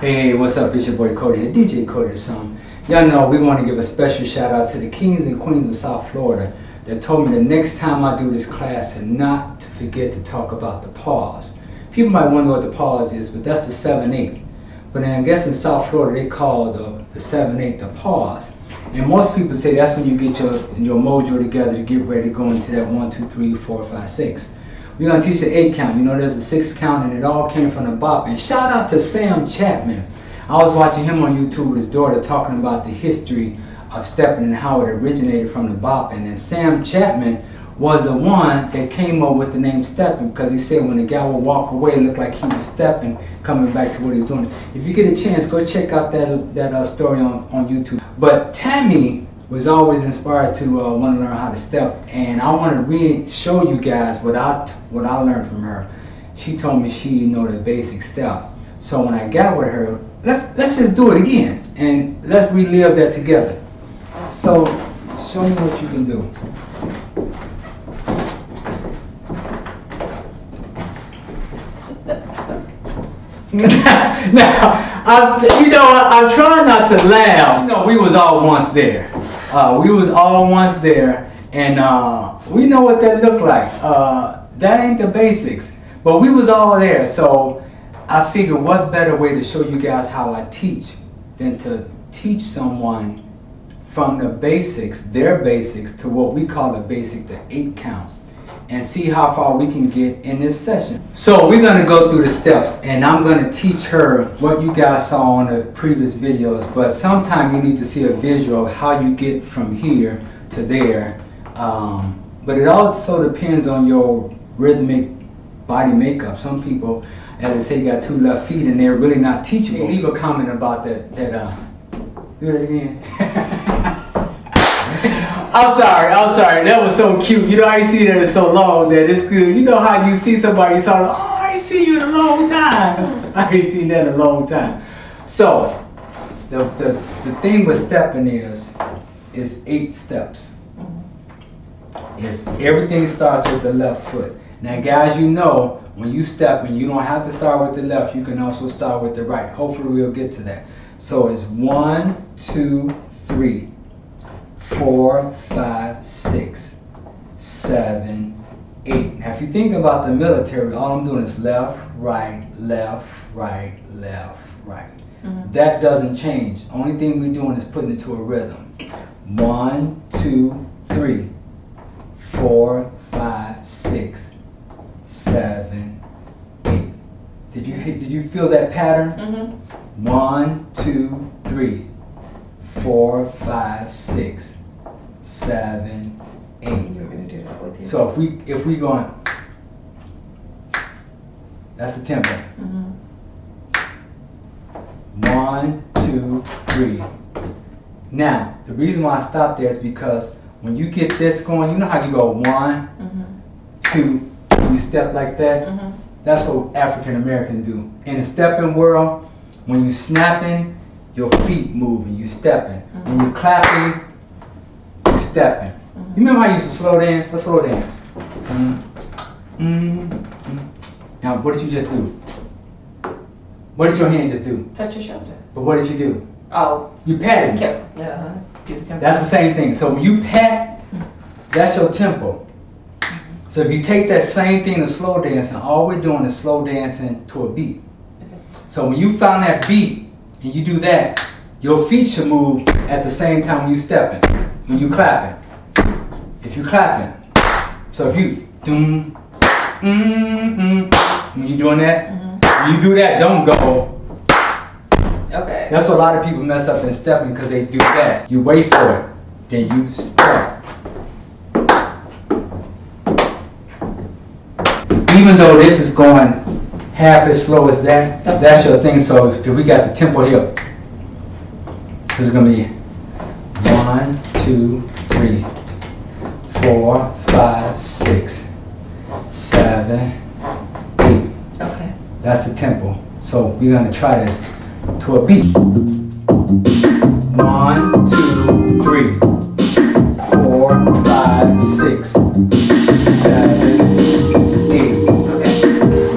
Hey, what's up? It's your boy Cody, the DJ Cody song. Y'all know we want to give a special shout out to the kings and queens of South Florida that told me the next time I do this class to not to forget to talk about the pause. People might wonder what the pause is, but that's the 7/8. But then I guess in South Florida they call the 7/8 the pause. And most people say that's when you get your mojo together to get ready to go into that 1, 2, 3, 4, 5, 6. We're going to teach the 8 count. You know, there's a 6 count, and it all came from the bop. And shout out to Sam Chapman. I was watching him on YouTube with his daughter talking about the history of stepping and how it originated from the bop. And then Sam Chapman was the one that came up with the name stepping, because he said when the guy would walk away, it looked like he was stepping, coming back to what he was doing. If you get a chance, go check out that story on YouTube. But Tammy was always inspired to want to learn how to step, and I want to show you guys what I learned from her. She told me she know the basic step. So when I got with her, let's just do it again and let's relive that together. So show me what you can do. Now, I'm trying not to laugh. You know, we was all once there. And we know what that looked like. That ain't the basics, but we was all there. So I figured what better way to show you guys how I teach than to teach someone from the basics, their basics, to what we call the basic, the 8 count, and see how far we can get in this session. So we're gonna go through the steps, and I'm gonna teach her what you guys saw on the previous videos, but sometimes you need to see a visual of how you get from here to there. But it also depends on your rhythmic body makeup. Some people, as I say, got 2 left feet and they're really not teachable. Leave a comment about that do it again. I'm sorry, that was so cute. You know how you see that it's so long that it's good. You know how you see somebody, you saw, oh, I ain't seen you in a long time. I ain't seen that in a long time. So, the thing with stepping is 8 steps. Everything starts with the left foot. Now guys, you know, when you step and you don't have to start with the left, you can also start with the right. Hopefully we'll get to that. So it's 1, 2, 3. 4, 5, 6, 7, 8. Now if you think about the military, all I'm doing is left, right, left, right, left, right. That doesn't change. Only thing we're doing is putting it to a rhythm. 1, 2, 3, 4, 5, 6, 7, 8. Did you feel that pattern? 1, 2, 3, 4, 5, 6, 7, 8. You're gonna do that with you. So if we going, that's the tempo. 1, 2, 3. Now the reason why I stopped there is because when you get this going, you know how you go 1, 2, you step like that. That's what African Americans do. In the stepping world, when you snapping, your feet moving, you stepping. When you clapping, you stepping. You remember how you used to slow dance? Let's slow dance. Now, what did you just do? What did your hand just do? Touch your shoulder. But what did you do? Oh. You patted. Do the tempo. That's the same thing. So when you pat, that's your tempo. So if you take that same thing to slow dancing, all we're doing is slow dancing to a beat. So when you found that beat and you do that, your feet should move at the same time you stepping, when you clapping. If you clapping, so if you when you doing that, when you do that, don't go. Okay. That's what a lot of people mess up in stepping, because they do that. You wait for it, then you step. Even though this is going half as slow as that, that's your thing. So if we got the tempo here, this is gonna be 1, 2, 3, 4, 5, 6, 7, 8. Okay. That's the tempo. So we're gonna try this to a beat. 1, 2, 3, 4, 5, 6, 7, 8. Okay.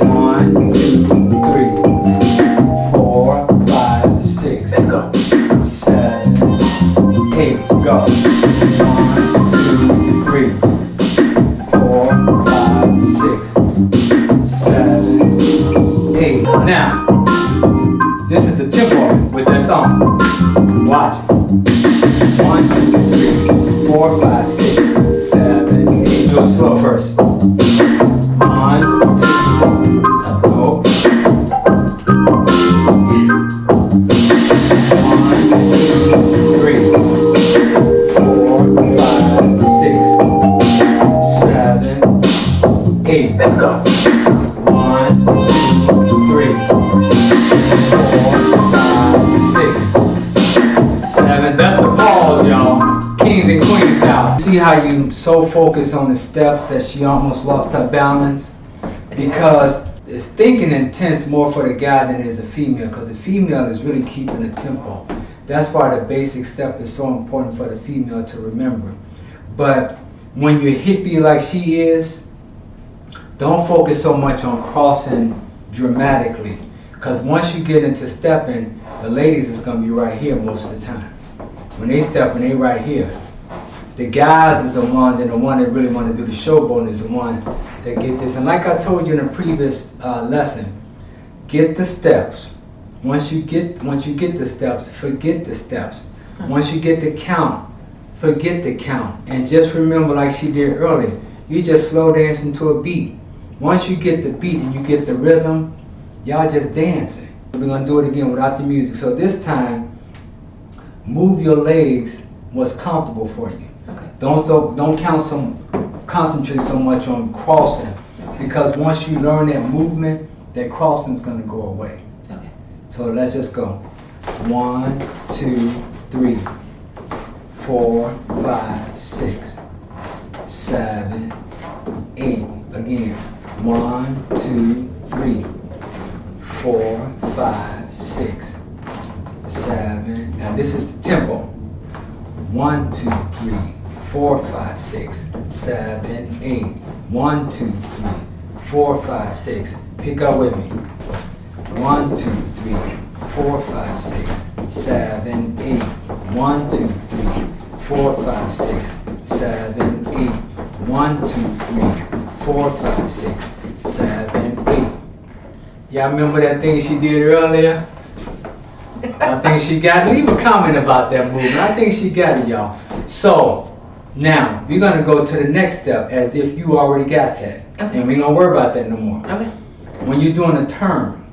1, 2, 3, 4, 5. now, this is the tempo with their song. Watch it. 1, 2, 3, 4, 5, 6, 7, 8. Do it slow first. 1, 2, let's go. 1, 2, 3, 4, 5, 6, 7, 8. Let's go. 1, 2, 3, 4, 5, 6, 7. That's the pause, y'all. Kings and queens now. See how you so focus on the steps that she almost lost her balance? Because it's thinking intense more for the guy than it is a female, because the female is really keeping the tempo. That's why the basic step is so important for the female to remember. But when you're hippie like she is, don't focus so much on crossing dramatically, because once you get into stepping, the ladies is going to be right here most of the time. When they stepping, they right here. The guys is the one that really want to do the showboating is the one that get this. And like I told you in a previous lesson, get the steps. Once you get the steps, forget the steps. Once you get the count, forget the count. And just remember, like she did earlier, you just slow dancing to a beat. Once you get the beat and you get the rhythm, y'all just dancing. We're gonna do it again without the music. So this time, move your legs what's comfortable for you. Okay. Don't concentrate so much on crossing, because once you learn that movement, that crossing is gonna go away. Okay. So let's just go. 1, 2, 3, 4, 5, 6, 7, 8. Again. 1, 2, 3, 4, 5, 6, 7. Now this is the tempo. 1, 2, 3, 4, 5, 6, 7, 8. 1, 2, 3, 4, 5, 6. Pick up with me. 1, 2, 3, 4, 5, 6, 7, 8. 1, 2, 3, 4, 5, 6, 7, 8. 1, 2, 3, 4, 5, 6, 7, 8. Y'all remember that thing she did earlier? I think she got it. Leave a comment about that movement. I think she got it, y'all. So, now, we're going to go to the next step as if you already got that. Okay. And we don't worry about that no more. Okay. When you're doing a turn,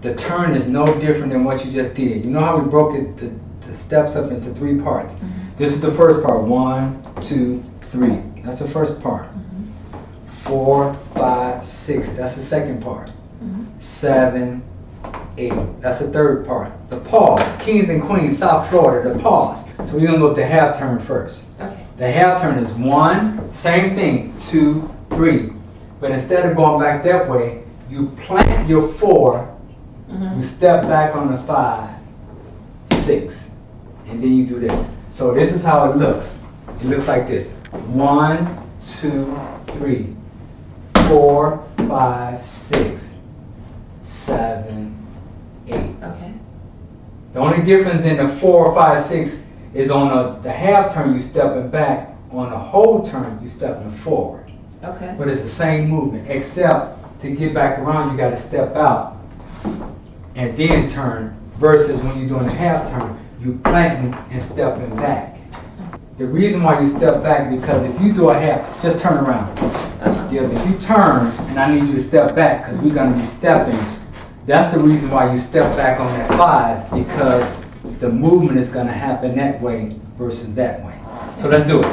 the turn is no different than what you just did. You know how we broke it, the steps up into 3 parts? Mm-hmm. This is the first part. 1, 2, 3. That's the first part. Mm-hmm. 4, 5, 6. That's the second part. Mm-hmm. 7, 8. That's the third part. The pause. Kings and queens, South Florida, the pause. So we're going to go to the half turn first. Okay. The half turn is 1, same thing, 2, 3. But instead of going back that way, you plant your 4, you step back on the 5, 6, and then you do this. So this is how it looks. It looks like this. 1, 2, 3, 4, 5, 6, 7, 8. Okay. The only difference in the 4, 5, 6 is on the half turn you stepping back. On the whole turn you stepping forward. Okay. But it's the same movement, except to get back around you got to step out and then turn. Versus when you're doing a half turn, you planting and stepping back. The reason why you step back, because if you do a half, just turn around. If you turn and I need you to step back, because we're going to be stepping, that's the reason why you step back on that 5, because the movement is going to happen that way versus that way. So let's do it.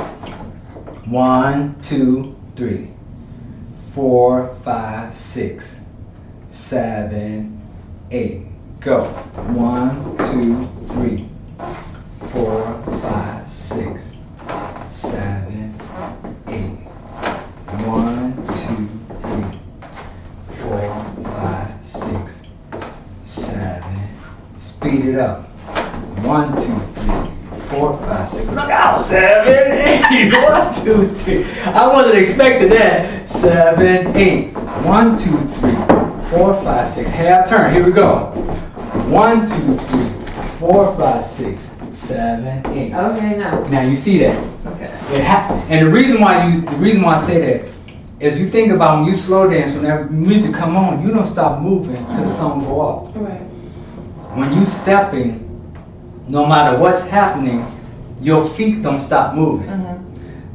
1, 2, 3, 4, 5, 6, 7, 8. Go. 1, 2, 3, 4, 5, 6, 7, 8. 1, 2, 3, 4, 5, 6, 7. Speed it up. 1, 2, 3, 4, 5, 6. Look out! 7, 8. 1, 2, 3. I wasn't expecting that. 7, 8. 1, 2, 3, 4, 5, 6. Half turn. Here we go. 1, 2, 3, 4, 5, 6, 7, 8. Okay, now. Now you see that. Okay. And the reason why I say that, as you think about when you slow dance, when that music come on, you don't stop moving till the song go off. Right. When you stepping, no matter what's happening, your feet don't stop moving.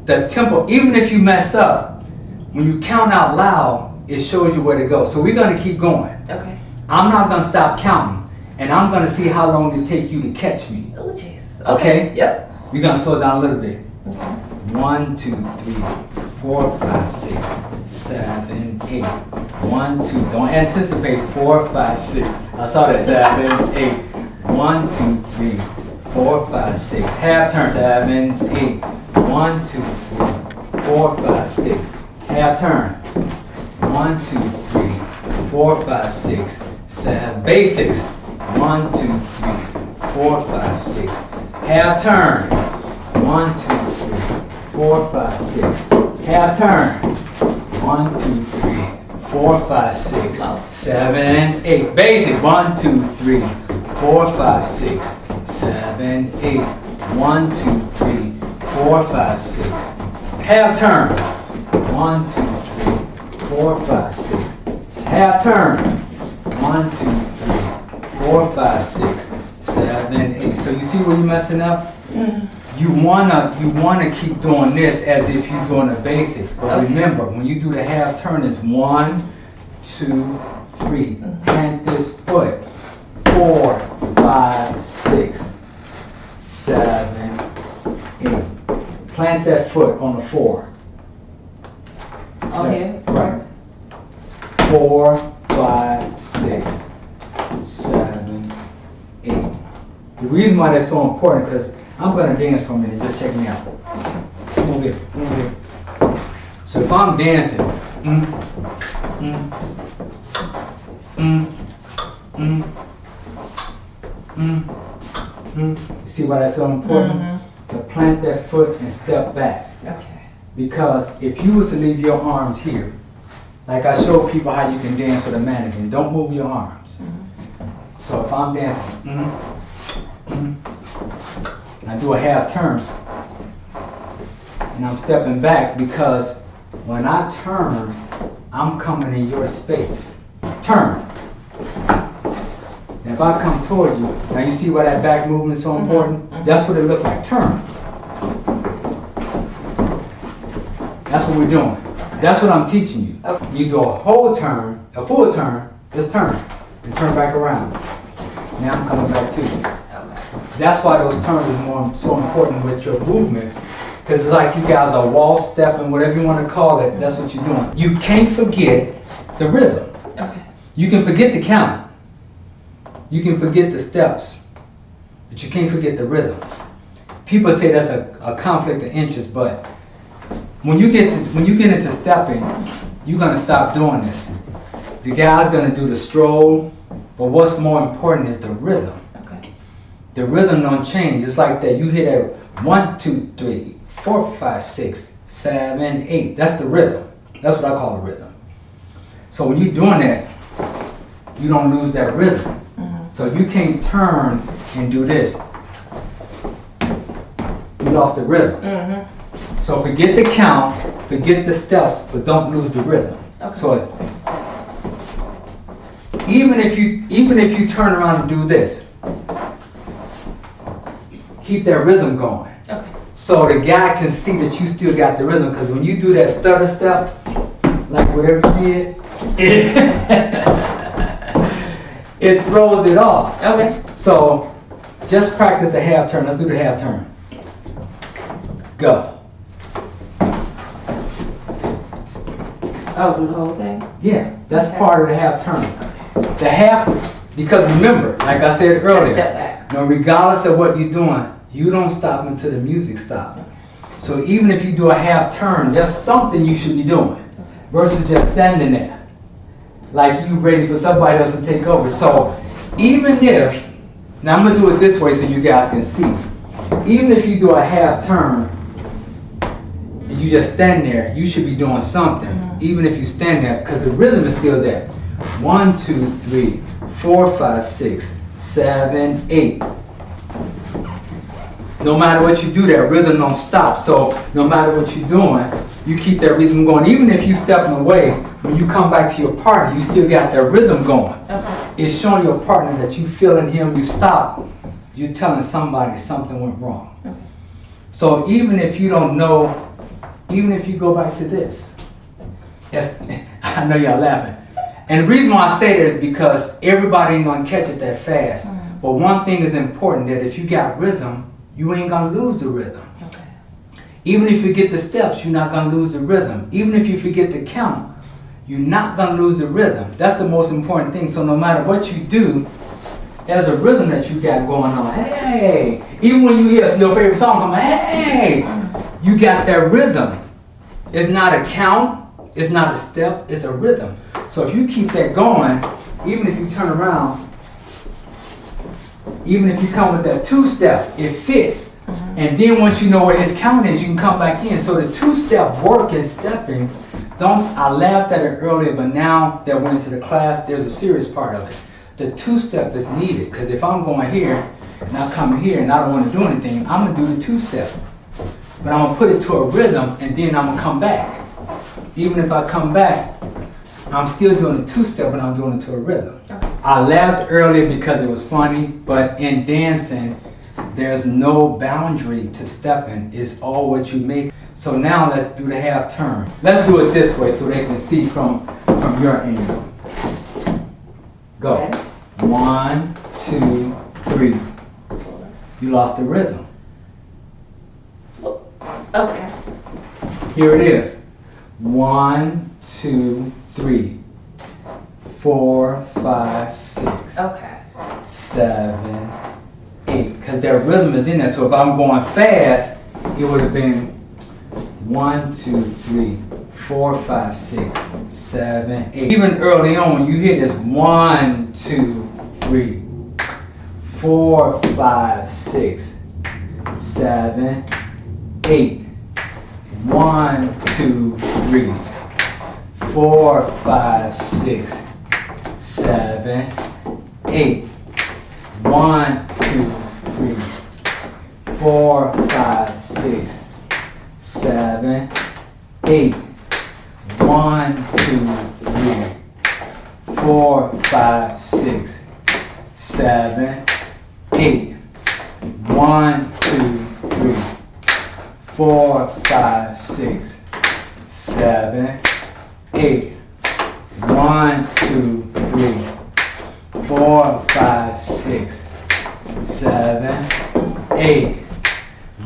The tempo, even if you mess up, when you count out loud, it shows you where to go. So we're gonna keep going. Okay. I'm not gonna stop counting, and I'm gonna see how long it take you to catch me. Oh, jeez. Okay? Yep. We're gonna slow down a little bit. Okay. 1, 2, 3, 4, 5, 6, 7, 8. 1, 2. Don't anticipate 4, 5, 6. I saw that 7, 8. 1, 2, 3, 4, 5, 6. Half turn 7, 8. 1, 2, 3, 4, 5, 6. Half turn. 1, 2, 3, 4, 5, 6, 7. Basics. 1, 2, 3, 4, 5, 6. Half turn. 1, 2, 3, 4, 5, 6. Half turn. 1, 2, 3, 4, 5, 6, 7, 8. Basic. 1, 2, 3, 4, 5, 6, 7, 8. 1, 2, 3, 4, 5, 6. Half turn. 1, 2, 3, 4, 5, 6. Half turn. 1, 2, 3, 4, 5, 6, 7, 8. So you see where you're messing up? You wanna keep doing this as if you're doing the basics. But remember, when you do the half turn, it's 1, 2, 3. Plant this foot. 4, 5, 6, 7, 8. Plant that foot on the 4. Oh, yeah. Right. 4, 5, 6, 7, 8. The reason why that's so important, because I'm going to dance for a minute. Just check me out. Move it. Move it. So if I'm dancing, see why that's so important? To plant that foot and step back. Okay. Because if you was to leave your arms here, like I show people how you can dance with a mannequin, don't move your arms. So if I'm dancing, I do a half turn, and I'm stepping back because when I turn, I'm coming in your space. Turn. And if I come toward you, now you see why that back movement is so important? That's what it looks like. Turn. That's what we're doing. That's what I'm teaching you. Okay. You do a whole turn, a full turn, just turn, and turn back around. Now I'm coming back to you. Okay. That's why those turns is so important with your movement. Because it's like you guys are waltz, stepping, whatever you want to call it, that's what you're doing. You can't forget the rhythm. Okay. You can forget the count. You can forget the steps. But you can't forget the rhythm. People say that's a conflict of interest, but when you get into stepping, you're gonna stop doing this. The guy's gonna do the stroll, but what's more important is the rhythm. Okay. The rhythm don't change. It's like that. You hit that 1, 2, 3, 4, 5, 6, 7, 8. That's the rhythm. That's what I call the rhythm. So when you're doing that, you don't lose that rhythm. So you can't turn and do this. You lost the rhythm. So forget the count, forget the steps, but don't lose the rhythm. Okay. So even if you turn around and do this, keep that rhythm going. Okay. So the guy can see that you still got the rhythm, because when you do that stutter step, like whatever you did, it throws it off. Okay. So just practice the half turn. Let's do the half turn. Go. Oh, do the whole thing? Yeah, that's Okay. part of the half turn. The half, because remember, like I said earlier, Step back. now regardless of what you're doing, you don't stop until the music stops. So even if you do a half turn, there's something you should be doing versus just standing there like you ready for somebody else to take over. So even if, now I'm gonna do it this way so you guys can see. Even if you do a half turn and you just stand there, you should be doing something. Even if you stand there, because the rhythm is still there. 1, 2, 3, 4, 5, 6, 7, 8. no matter what you do, that rhythm don't stop. So no matter what you're doing, you keep that rhythm going. Even if you stepping away, when you come back to your partner, you still got that rhythm going. Okay. It's showing your partner that you feeling him. You stop, you're telling somebody something went wrong. Okay. So even if you don't know, even if you go back to this, yes, I know y'all laughing. And the reason why I say that is because everybody ain't gonna catch it that fast. Mm-hmm. But one thing is important, that if you got rhythm, you ain't gonna lose the rhythm. Okay. Even if you get the steps, you're not gonna lose the rhythm. Even if you forget the count, you're not gonna lose the rhythm. That's the most important thing. So no matter what you do, there's a rhythm that you got going on. Hey, even when you hear your favorite song come, hey, you got that rhythm. It's not a count, it's not a step, it's a rhythm. So if you keep that going, even if you turn around, even if you come with that two-step, it fits. And then once you know where his count is, you can come back in. So the two-step work and stepping, I laughed at it earlier, but now that we're into the class, there's a serious part of it. The two-step is needed, because if I'm going here, and I come here and I don't want to do anything, I'm going to do the two-step. But I'm going to put it to a rhythm, and then I'm going to come back. Even if I come back, I'm still doing the two-step, but I'm doing it to a rhythm. I laughed earlier because it was funny, but in dancing, there's no boundary to stepping. It's all what you make. So now let's do the half turn. Let's do it this way so they can see from your angle. Go. Okay. 1, 2, 3. You lost the rhythm. Okay. Here it is. 1, 2, 3. 4, 5, 6. Okay. 7, 8. Because that rhythm is in there. So if I'm going fast, it would have been 1, 2, 3, 4, 5, 6, 7, 8. Even early on, when you hear this 1, 2, 3, 4, 5, 6, 7, 8. 1, 2, 3, 4, 5, 6, 7, 8. 1, 2, 3, 4, 5, 6, 7, 8. 1, 2, 3, 4, 5, 6, 7, 8. 1, 2, 3, 4, 5, 6, 7, 8. 1, 2, 3, 4, 5, 6, 7, 8.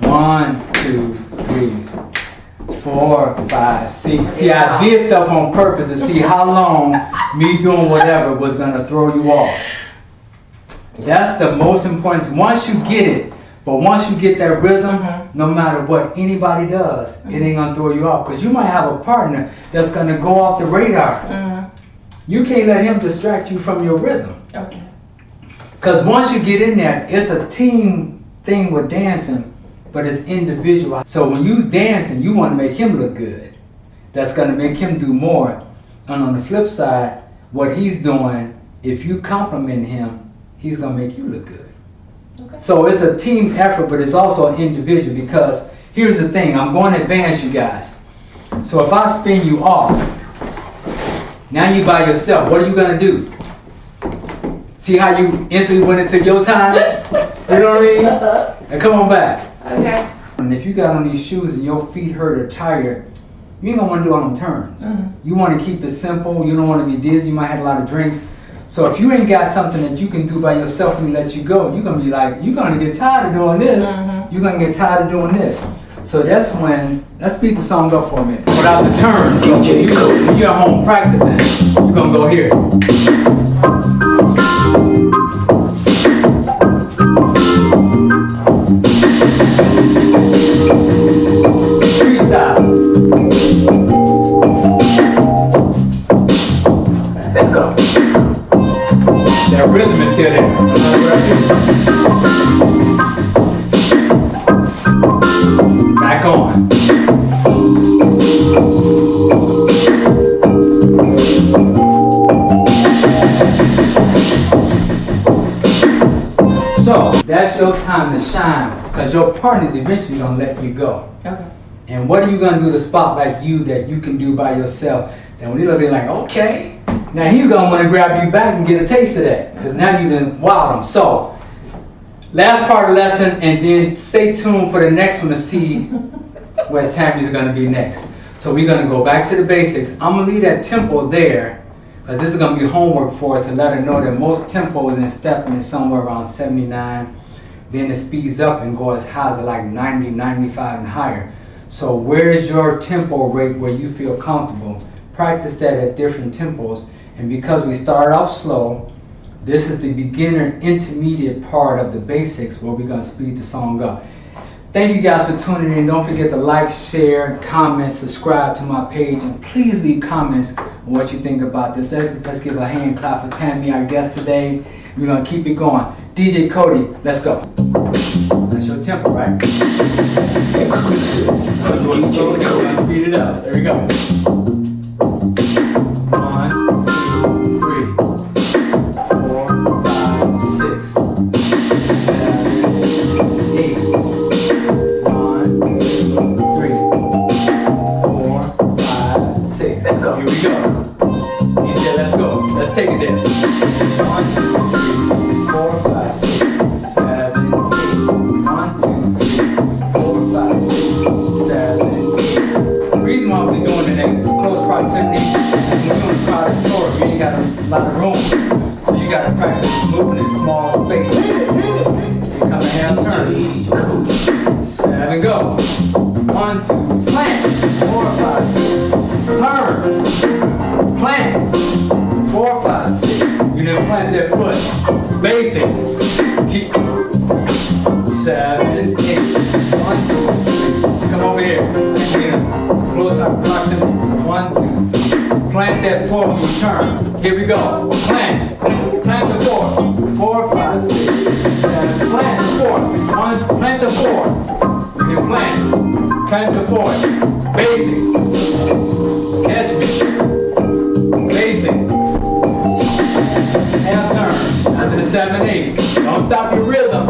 1, 2, 3, 4, 5, 6. See, I did stuff on purpose to see how long me doing whatever was gonna throw you off. That's the most important. Once you get it, but once you get that rhythm, no matter what anybody does, it ain't gonna throw you off. Because you might have a partner that's gonna go off the radar. You can't let him distract you from your rhythm. Okay. Because once you get in there, it's a team thing with dancing, but it's individual. So when you dancing, you want to make him look good. That's going to make him do more. And on the flip side, what he's doing, if you compliment him, he's going to make you look good. Okay. So it's a team effort, but it's also an individual, because here's the thing. I'm going to advance you guys. So if I spin you off, now you by yourself, what are you going to do? See how you instantly went into your time? You know what I mean? And come on back. Okay. And if you got on these shoes and your feet hurt or tired, you ain't gonna want to do all them turns. You want to keep it simple. You don't want to be dizzy. You might have a lot of drinks. So if you ain't got something that you can do by yourself and let you go, you're gonna be like, you're gonna get tired of doing this. You're gonna get tired of doing this. So that's when, let's beat the song up for a minute. Without the turns, so when you're at home practicing, you're gonna go here. Freestyle. Let's go. That rhythm is still there. Back on. So that's your time. time to shine, because your partner's eventually gonna let you go. Okay. And what are you gonna do to spotlight you that you can do by yourself? And when you look at it like, okay, now he's gonna wanna grab you back and get a taste of that, because now you done wowed him. So, last part of the lesson, and then stay tuned for the next one to see where Tammy's gonna be next. So we're gonna go back to the basics. I'm gonna leave that tempo there, because this is gonna be homework for her to let her know that most tempos in stepping is somewhere around 79. Then it speeds up and goes as high as like 90, 95 and higher. So where's your tempo rate where you feel comfortable? Practice that at different tempos. And because we start off slow, this is the beginner intermediate part of the basics where we're gonna speed the song up. Thank you guys for tuning in. Don't forget to like, share, comment, subscribe to my page, and please leave comments on what you think about this. Let's give a hand clap for Tammy, our guest today. We're gonna keep it going. DJ Cody, let's go. That's your tempo, right? Exclusive from DJ Cody. Speed it up. There we go. 1, 2, 3, 4, 5, 6, 7, 8. 1, 2, 3, 4, 5, 6. Here we go. He said, let's go. Let's take it there. 1, 2, 3, 4, 5, 6, 7, 8. 1, 2, 3, 4, 5, 6, 7, 8. The reason why we're doing it in close proximity, when you're on the crowded floor, you ain't got a lot of room. So you gotta practice moving in small spaces. Here come a hand turn. 7, go. 1, 2, plant. 4, 5, 6. Turn. Plant. 4, 5, 6. You didn't plant that foot. Basics. Keep. 7, 8. 1, 2, 3. Come over here. Again. Close up proximity. 1, 2. Plant that 4 when you turn. Here we go. Plant. Plant the 4. 4, 5, 6. 7. Plant the 4. 1. Plant the 4. You plant. Plant the 4. Basic. Catch me. Basic. Half turn. After the 7, 8. Don't stop your rhythm.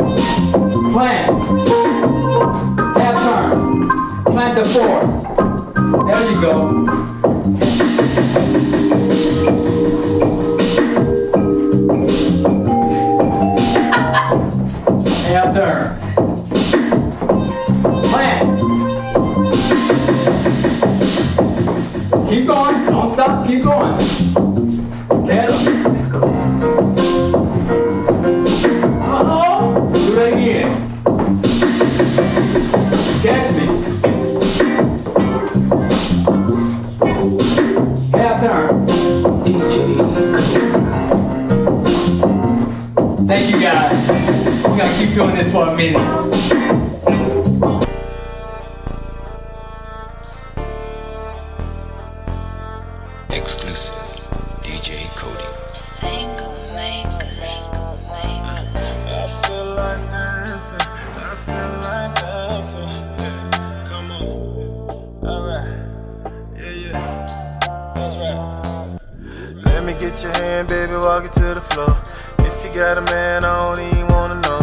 Plant. Half turn. Plant the 4. There you go. Half turn. Plant. Keep going. Don't stop. Keep going. Get him. Let's go. Uh-oh. Do that again. Catch me. Half turn. Thank you guys. We're gonna keep doing this for a minute. Exclusive DJ Cody. Come on. Alright. Yeah. That's right. Let me get your hand, baby, walk it to the floor. If you got a man, I don't even wanna know.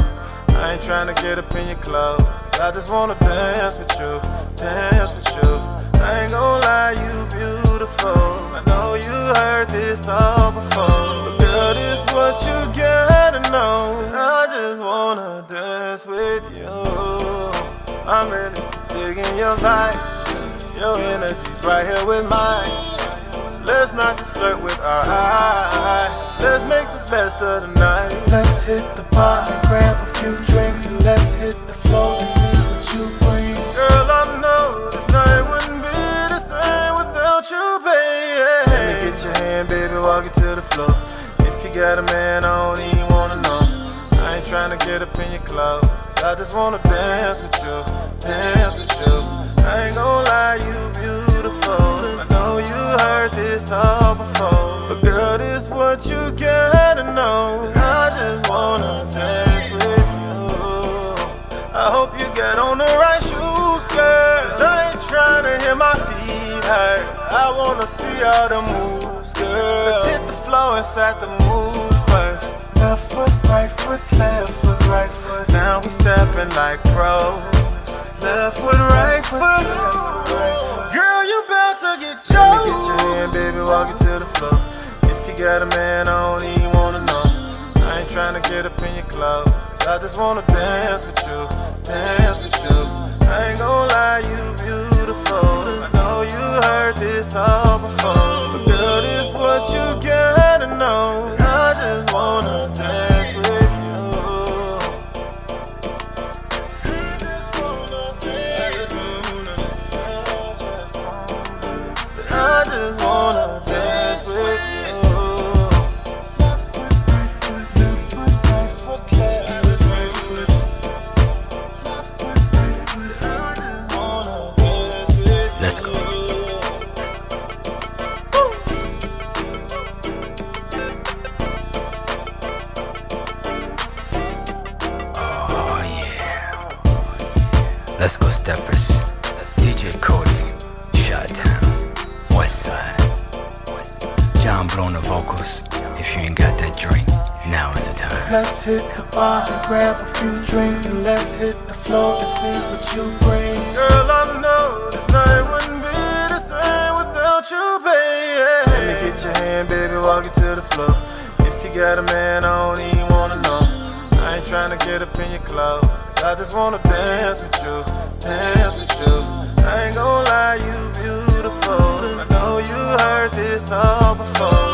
I ain't tryna get up in your clothes. I just wanna dance with you, dance with you. I ain't gon' lie, you beautiful. I know you heard this all before, but girl, this what you gotta know. I just wanna dance with you. I'm really digging your vibe. Your energy's right here with mine. Let's not just flirt with our eyes. Let's make the best of the night. Let's hit the bar and grab a few drinks, and let's hit the floor and see what you bring. Girl, I know this night wouldn't be the same without you, baby. Let me get your hand, baby, walk it to the floor. If you got a man, I don't even wanna know. I ain't tryna get up in your clothes. I just wanna dance with you, dance with you. I ain't gon' lie, you beautiful. I know you heard this all before, but girl, this what you gotta know. I just wanna dance with you. I hope you got on the right shoes, girl, 'cause I ain't tryna hear my feet hurt. I wanna see all the moves, girl. Let's hit the floor and start the move first. Left foot, right foot, left foot, right foot. Now we stepping like pros. Left foot, right foot. Girl, you bout to get choked. Let me get your hand, baby, walk it to the floor. If you got a man, I don't even wanna know. I ain't tryna get up in your clothes. I just wanna dance with you, dance with you. I ain't gon' lie, you beautiful. I know you heard this all before, but girl, this what you gotta know. I just wanna dance with you. I just wanna dance with you. Let's go. Oh yeah. Let's go steppers. DJ Cody, Chi-Town, Westside. John blowing the vocals. If you ain't got that drink, now is the time. Let's hit the bar and grab a few drinks, and let's hit the floor and see what you bring. Girl, I know this night wouldn't be the same without you, baby. Let me get your hand, baby, walk it to the floor. If you got a man, I don't even wanna know. I ain't tryna get up in your clothes. I just wanna dance with you, dance with you. I ain't gon' lie, you beautiful. I know you heard this all before.